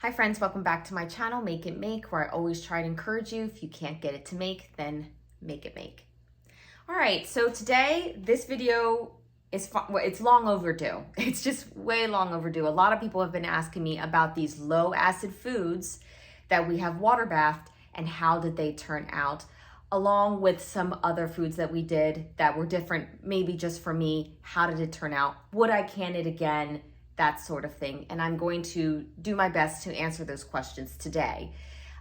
Hi friends, welcome back to my channel, Make It Make, where I always try to encourage you. If you can't get it to make, then make it make. All right, so today, this video is it's long overdue. It's just way long overdue. A lot of people have been asking me about these low acid foods that we have water bathed and how did they turn out, along with some other foods that we did that were different, maybe just for me. How did it turn out? Would I can it again? That sort of thing. And I'm going to do my best to answer those questions today.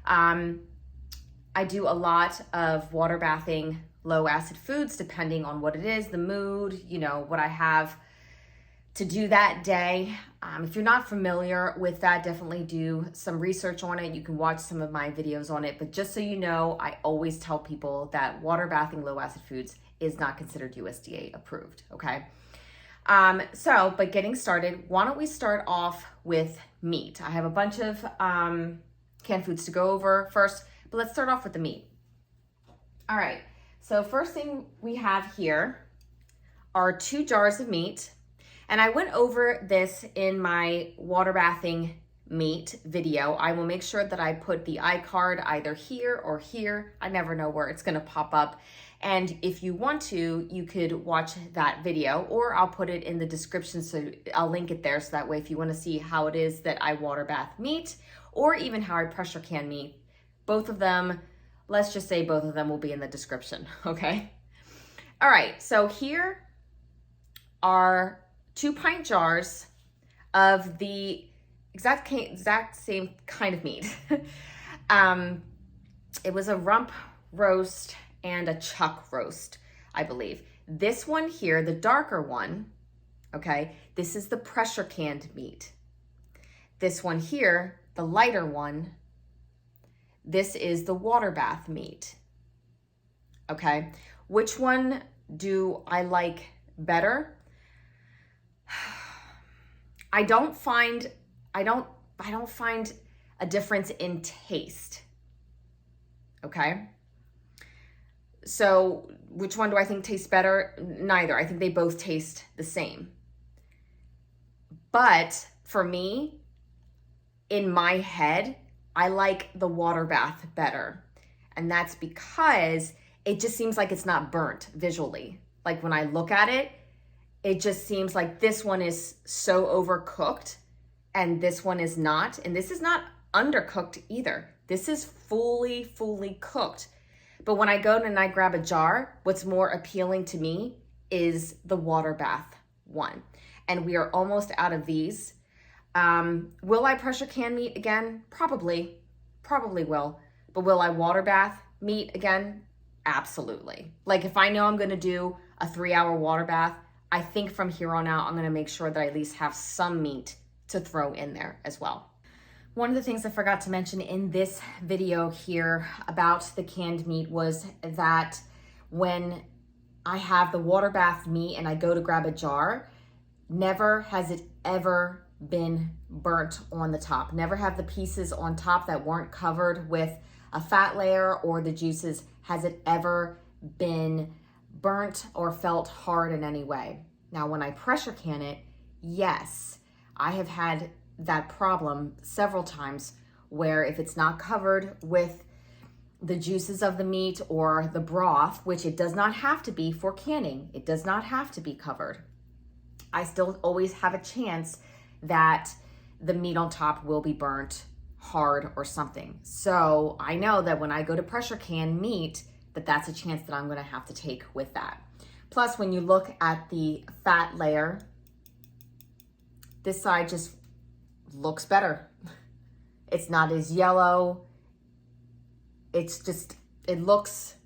I do a lot of water bathing low acid foods, depending on what it is, the mood, what I have to do that day. If you're not familiar with that, definitely do some research on it. You can watch some of my videos on it, but just so you know, I always tell people that water bathing low acid foods is not considered USDA approved, okay? But getting started, why don't we start off with meat? I have a bunch of canned foods to go over first, but let's start off with the meat. All right, so first thing we have here are 2 jars of meat. And I went over this in my water bathing meat video. I will make sure that I put the iCard either here or here. I never know where it's gonna pop up. And if you want to, you could watch that video, or I'll put it in the description, so I'll link it there, so that way if you want to see how it is that I water bath meat, or even how I pressure can meat, both of them, let's just say both of them will be in the description, okay? All right, so here are 2-pint jars of the exact same kind of meat. It was a rump roast and a chuck roast, I believe. This one here, the darker one, okay, this is the pressure canned meat. This one here, the lighter one, this is the water bath meat, okay? Which one do I like better? I don't find a difference in taste, okay? So which one do I think tastes better? Neither. I think they both taste the same. But for me, in my head, I like the water bath better. And that's because it just seems like it's not burnt visually. Like when I look at it, it just seems like this one is so overcooked and this one is not. And this is not undercooked either. This is fully cooked. But when I go and I grab a jar, what's more appealing to me is the water bath one. And we are almost out of these. Will I pressure can meat again? Probably will. But will I water bath meat again? Absolutely. Like if I know I'm gonna do a 3-hour water bath, I think from here on out, I'm gonna make sure that I at least have some meat to throw in there as well. One of the things I forgot to mention in this video here about the canned meat was that when I have the water bath meat and I go to grab a jar, never has it ever been burnt on the top. Never have the pieces on top that weren't covered with a fat layer or the juices, has it ever been burnt or felt hard in any way. Now, when I pressure can it, yes, I have had that problem several times where if it's not covered with the juices of the meat or the broth, which it does not have to be for canning, it does not have to be covered, I still always have a chance that the meat on top will be burnt hard or something. So I know that when I go to pressure can meat, that's a chance that I'm gonna have to take with that. Plus, when you look at the fat layer, this side just looks better. It's not as yellow. It's just, it looks,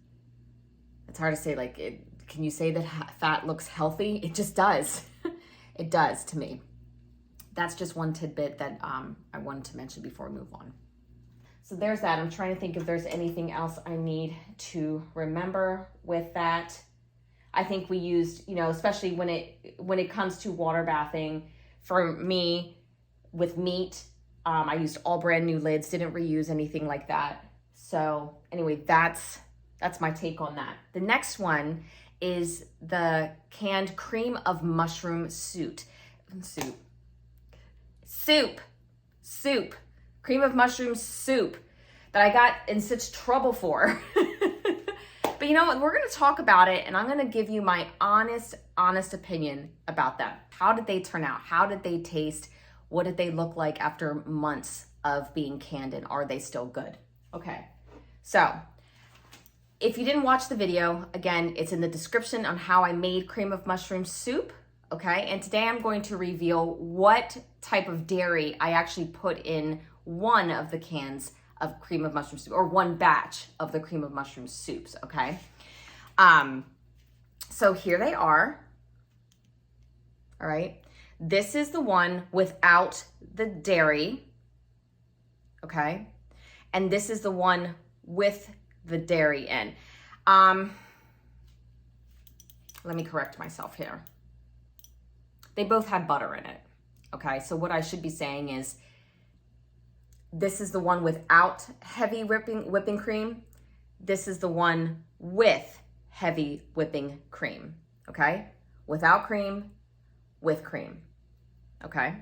it's hard to say, like, can you say that fat looks healthy? It just does. It does to me. That's just one tidbit that I wanted to mention before we move on. So there's that. I'm trying to think if there's anything else I need to remember with that. I think we used, especially when it comes to water bathing, for me, with meat, I used all brand new lids, didn't reuse anything like that. So anyway, that's my take on that. The next one is the canned cream of mushroom soup. cream of mushroom soup that I got in such trouble for. But you know what? We're going to talk about it, and I'm going to give you my honest opinion about them. How did they turn out? How did they taste? What did they look like after months of being canned, and are they still good? Okay, so if you didn't watch the video, again, it's in the description on how I made cream of mushroom soup, okay? And today I'm going to reveal what type of dairy I actually put in one of the cans of cream of mushroom soup, or one batch of the cream of mushroom soups, okay? So here they are, all right? This is the one without the dairy, okay? And this is the one with the dairy in. Let me correct myself here. They both had butter in it, okay? So what I should be saying is, this is the one without heavy whipping cream. This is the one with heavy whipping cream, okay? Without cream, with cream, okay?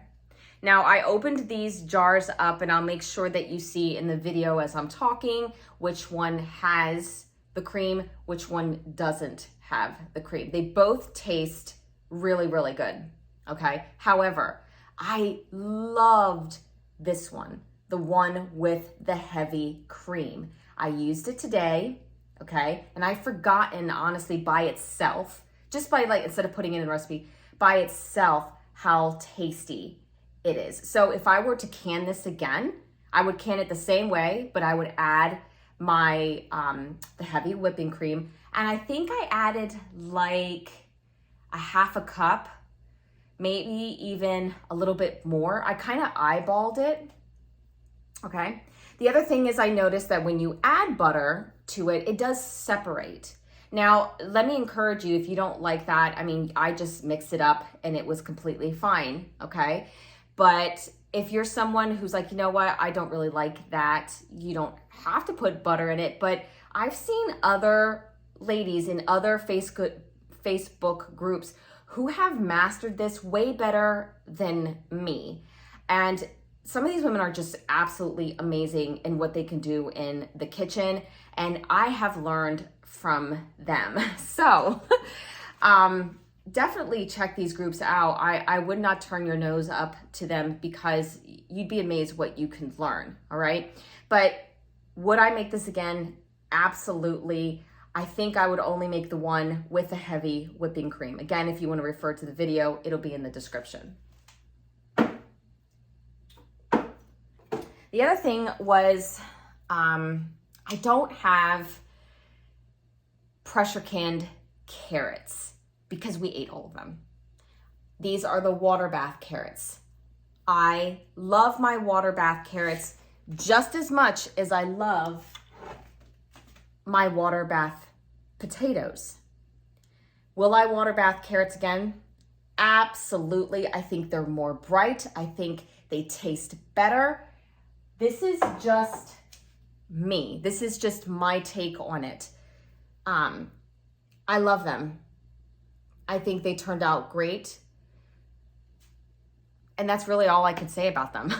Now I opened these jars up, and I'll make sure that you see in the video as I'm talking which one has the cream, which one doesn't have the cream. They both taste really, really good, okay? However, I loved this one, the one with the heavy cream. I used it today, okay? And I've forgotten, honestly, by itself, just by like, instead of putting it in the recipe, by itself, how tasty it is. So if I were to can this again, I would can it the same way, but I would add my, the heavy whipping cream. And I think I added like a half a cup, maybe even a little bit more. I kind of eyeballed it. Okay. The other thing is I noticed that when you add butter to it, it does separate. Now, let me encourage you, if you don't like that, I mean, I just mixed it up and it was completely fine. Okay. But if you're someone who's like, you know what, I don't really like that, you don't have to put butter in it. But I've seen other ladies in other Facebook groups who have mastered this way better than me. And some of these women are just absolutely amazing in what they can do in the kitchen, and I have learned from them. So definitely check these groups out. I would not turn your nose up to them, because you'd be amazed what you can learn, all right? But would I make this again? Absolutely. I think I would only make the one with the heavy whipping cream. Again, if you want to refer to the video, it'll be in the description. The other thing was, I don't have pressure canned carrots because we ate all of them. These are the water bath carrots. I love my water bath carrots just as much as I love my water bath potatoes. Will I water bath carrots again? Absolutely. I think they're more bright. I think they taste better. This is just me. This is just my take on it. I love them. I think they turned out great. And that's really all I can say about them.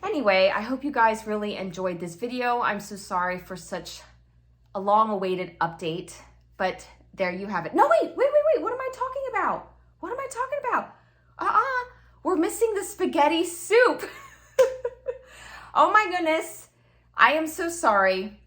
Anyway, I hope you guys really enjoyed this video. I'm so sorry for such a long-awaited update, but there you have it. No, wait. What am I talking about? What am I talking about? We're missing the spaghetti soup. Oh my goodness. I am so sorry.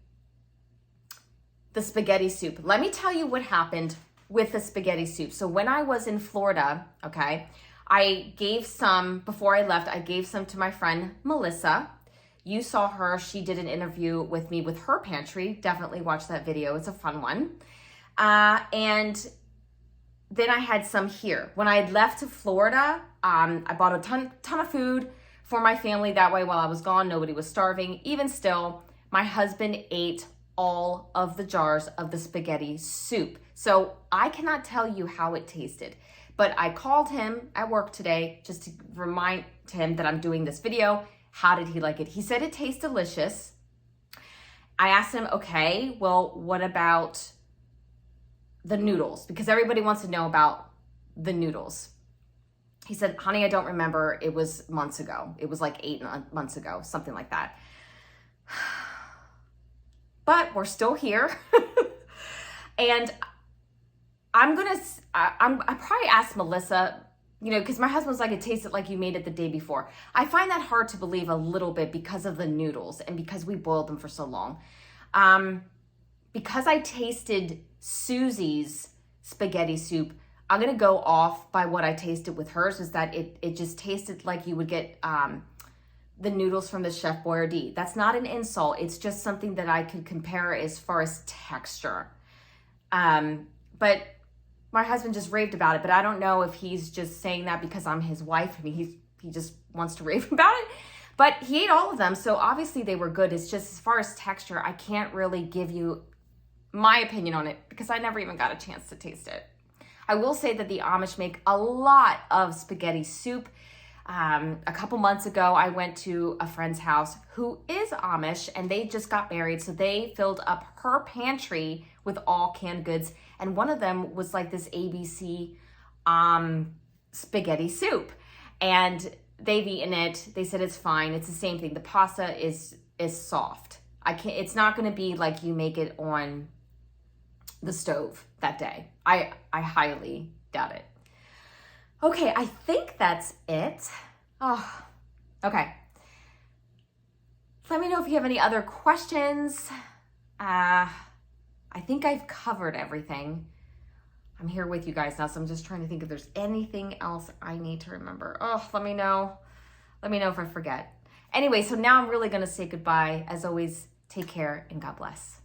The spaghetti soup. Let me tell you what happened with the spaghetti soup. So when I was in Florida, okay, I gave some, before I left, I gave some to my friend Melissa. You saw her. She did an interview with me with her pantry. Definitely watch that video. It's a fun one. And then I had some here. When I had left to Florida, I bought a ton of food for my family. That way, while I was gone, nobody was starving. Even still, my husband ate all of the jars of the spaghetti soup. So I cannot tell you how it tasted, but I called him at work today just to remind him that I'm doing this video. How did he like it? He said it tastes delicious. I asked him, okay, well, what about the noodles? Because everybody wants to know about the noodles. He said, honey, I don't remember. It was months ago. It was like 8 months ago, something like that. But we're still here. And I probably asked Melissa, because my husband's like, it tasted like you made it the day before. I find that hard to believe a little bit because of the noodles and because we boiled them for so long. Because I tasted Susie's spaghetti soup, I'm going to go off by what I tasted with hers, is that it just tasted like you would get the noodles from the Chef Boyardee. That's not an insult. It's just something that I could compare as far as texture. But my husband just raved about it, but I don't know if he's just saying that because I'm his wife. I mean, he just wants to rave about it. But he ate all of them, so obviously they were good. It's just as far as texture, I can't really give you my opinion on it because I never even got a chance to taste it. I will say that the Amish make a lot of spaghetti soup. A couple months ago, I went to a friend's house who is Amish, and they just got married, so they filled up her pantry with all canned goods, and one of them was like this ABC spaghetti soup, and they've eaten it. They said it's fine. It's the same thing. The pasta is soft. It's not going to be like you make it on the stove that day. I highly doubt it. Okay, I think that's it. Oh, okay. Let me know if you have any other questions. I think I've covered everything. I'm here with you guys now, so I'm just trying to think if there's anything else I need to remember. Oh, let me know. Let me know if I forget. Anyway, so now I'm really going to say goodbye. As always, take care and God bless.